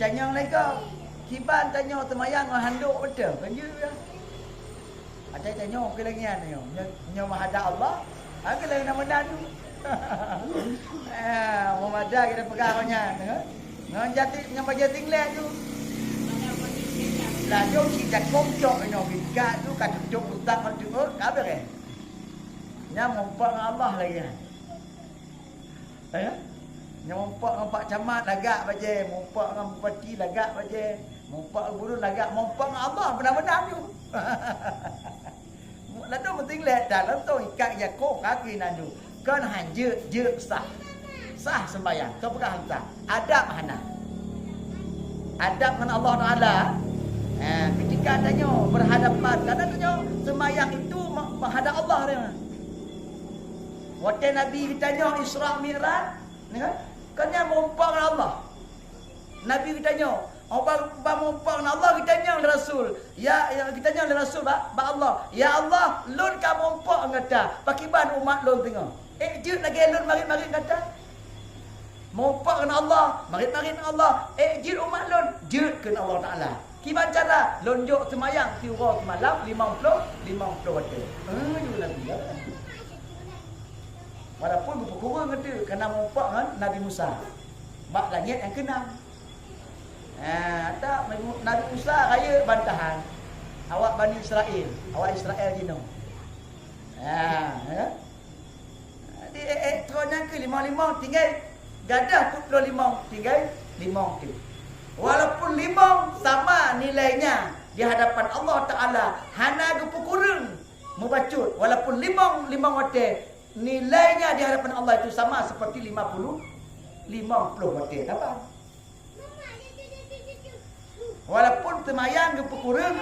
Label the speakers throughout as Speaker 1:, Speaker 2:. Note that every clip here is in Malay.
Speaker 1: Tanya mereka. Kiban tanya temayang dengan handuk betul. Kan je ya. Ada tanya ke lagi ni. Nyo menghadap Allah. Aku lagi nama dadu. Muhammad kita pegangannya. Ngan jati ngan baca tinggal tu. Lah jom kita komcok nyo bikat tu kat cuk utang kat tu. Apa ke? Nya mumpang Allah lagi. Nya mumpang dengan Pak Camat lagak baje, mumpang dengan Bupati lagak baje, mumpang guru lagak, mumpang Allah benar-benar tu. Lalu penting lihat dalam tu ikat Yakob kaki nandu. Kan hanya je sah. Sah sembahyang. Kau pegang hantar. Adab mana? Adab dengan Allah Taala. Ketika tanya berhadapan, kadang tanya sembahyang itu menghadap Allah dia. Waktu Nabi ditanya Isra Mi'raj, kan dia mumpang dengan Allah. Nabi ditanya, Bang mumpang dengan Allah, kita tanya oleh Rasul. Kita tanya oleh Rasul ba Allah. Ya Allah, lun ka mumpang ngata. Pakiban umat lun tengok. Jut lagi lun marit-marit kata. Mumpang dengan Allah, marit-marit dengan Allah. Jut umat lun, jut ke Allah Taala. Kiban cara lun jok semayang tiura semalam 50 waktu. Jut Nabi lah. Walaupun berkurang kata kena mumpang dengan Nabi Musa. Bak langit yang kena. Tak Nabi Musa raya bantahan. Awak Bani Israel, awak Israel jino. Di ektronya ke 55 tinggal gadah 25 tinggal 5 tu. Walaupun 5 sama nilainya di hadapan Allah Taala, hana kurang membacut. Walaupun 5 waktu nilainya di hadapan Allah itu sama seperti 50 waktu. Apa? Walaupun temayang ke kurang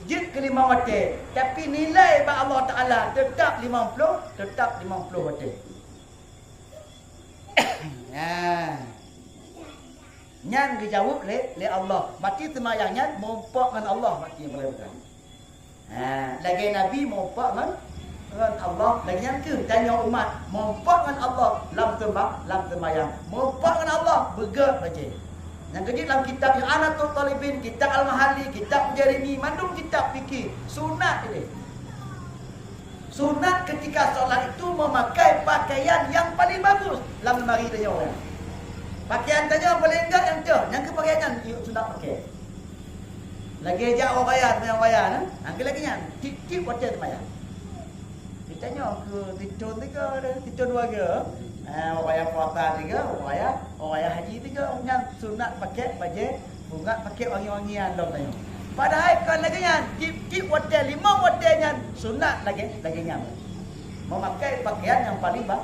Speaker 1: jid ke 5 waktu, tapi nilai ba Allah Taala tetap 50 waktu. Nyan dijawab le Allah. Mati temayangnya mompak dengan Allah mati mereka. Lagi Nabi mompak dengan Allah. Lagi yang ke tanya umat mompak dengan Allah lam temayang. Mompak dengan Allah bergerak baca. Yang kedua dalam kitab yang Anatul Talibin, kitab Al-Mahalli, kitab Jarimi, mandum kitab fikih, sunat ini. Sunat ketika solat itu memakai pakaian yang paling bagus. Dalam lemari tanya orang. Pakaian tanya boleh enggak yang tu? Yang kepakaian yuk sunat pakai. Lagi ajak orang raya, temayang raya nah. Angkat lagi yang tip baca temayang. Kita tanya ke tidur 3, tidur 2 ke? Orang raya puasa 3, orang raya haji 3, yang sunat pakai baju bunga pakai wangi-wangian dong tanya. Padahal kan lagi yang tip hotel 5 hotelnya sunat lagi yang memakai pakaian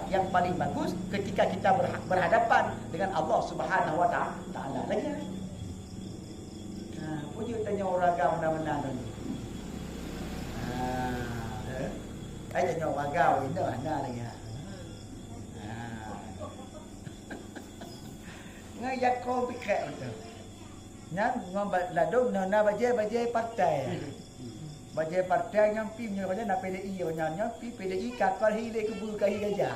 Speaker 1: yang paling bagus ketika kita berhadapan dengan Allah Subhanahu wa taala lagi. Puji tanya orang agama mana-mana ni. Tanya orang agama ini mana lagi. Ngaya kau pikir betul. Nang ngombat ladung na baje partai. Baje partai yang pi nya baje na PDI nya pi PDI kakar hile kubu kahi gajah.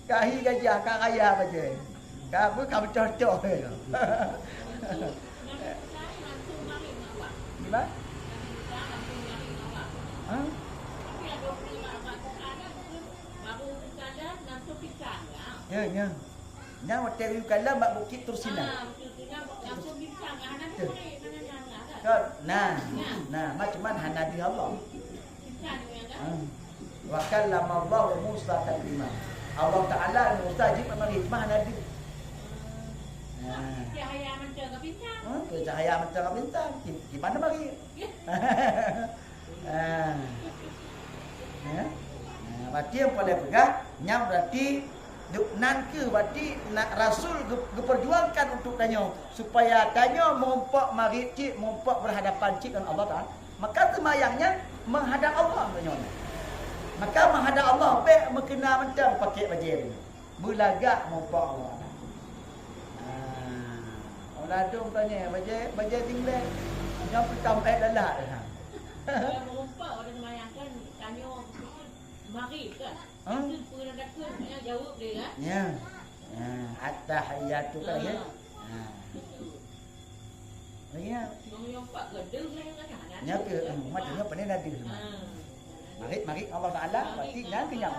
Speaker 1: Kahi gajah ka kaya baje. Ka bu ka cocok. Gimana? Ya. Yang hotel Yukala mak Bukit Tursina. Nah, macam hana di Allah. Wa kallama Allah Musa taklima. Allah Taala Musa jib mari mana di. Cahaya macam bintang. Cahaya macam bintang. Di mana mari? Berarti yang boleh pegang nyam berarti nanti berarti nak Rasul berperjuangkan untuk tanya supaya tanya mompak mari cik mompak berhadapan cik dengan Allah Taala. Maka semayangnya menghadap Allah tanya. Maka menghadap Allah baik mengena macam pakai baju ni. Belagak mompak Allah. Ladung tanya baju tinggal yang pertama lalat dah.
Speaker 2: Mompak orang semayangkan tanya mari kan. Itu pernah jawab dia kan?
Speaker 1: Ya. At-tahiyatu kan ya. Ya.
Speaker 2: Menyompak gedung lah kan.
Speaker 1: Nya ke macamnya pandai dah dia. Mari Allah Taala berarti jangan kenyang.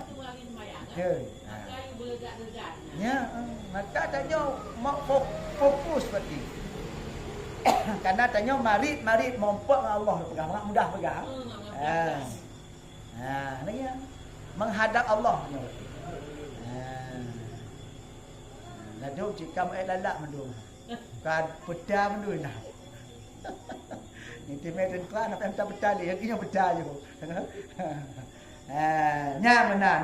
Speaker 1: Ya. Ya, maka tanya mau fokus berarti. Karena tanya mari mompak Allah pegang mudah pegang. Ni ya. Menghadap Allah ni. Lalu jika lalak mendu. Kan peda mendu nah. Ni timai dan kelas nak minta peda dia, kena peda je. Nya menan.